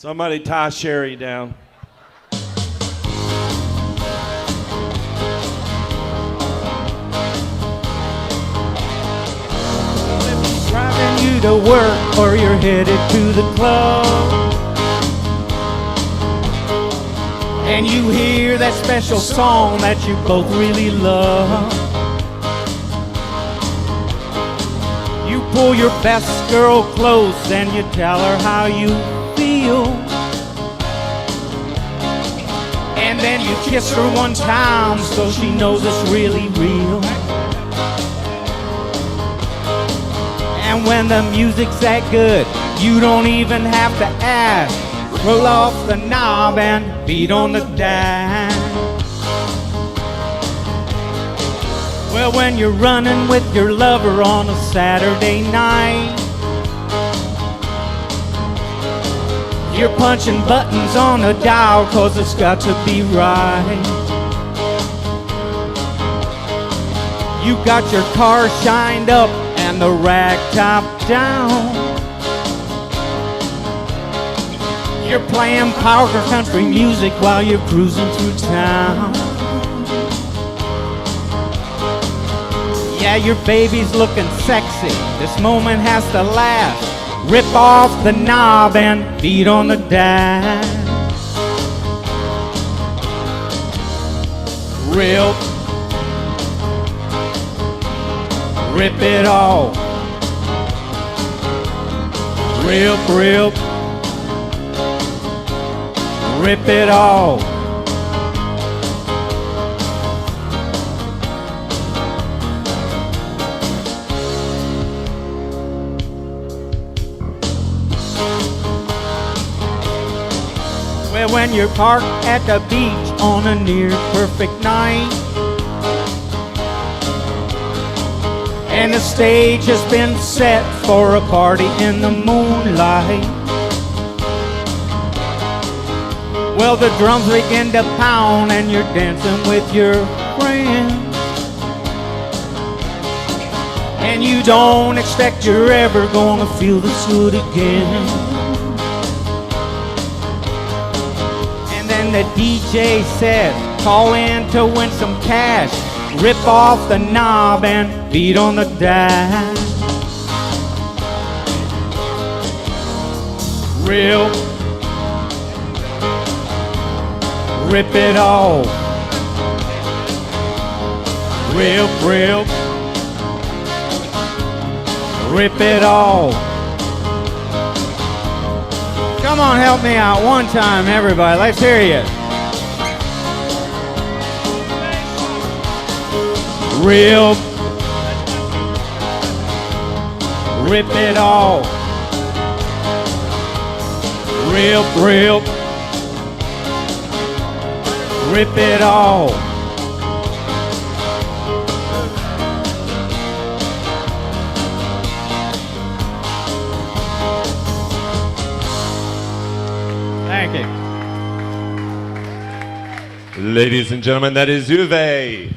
Somebody tie Sherry down. Driving you to work or you're headed to the club, and you hear that special song that you both really love. You pull your best girl close and you tell her how you feel, and then you kiss her one time so she knows it's really real. And when the music's that good, you don't even have to ask. Roll off the knob and beat on the dash. Well, when you're running with your lover on a Saturday night, you're punching buttons on the dial 'cause it's got to be right. You got your car shined up and the rag top down. You're playing power country music while you're cruising through town. Yeah, your baby's looking sexy. This moment has to last. Rip off the knob and beat on the dash. Rip it off. Rip it off. Well, when you're parked at the beach on a near perfect night, and the stage has been set for a party in the moonlight. Well, the drums begin to pound and you're dancing with your friends, and you don't expect you're ever gonna feel this good again. And then the DJ says, call in to win some cash. Rip off the knob and beat on the dash. Rip it off. Rip it off. Come on, help me out one time, everybody. Let's hear you. Rip it off. Rip it off. Thank you. Ladies and gentlemen, that is Uwe.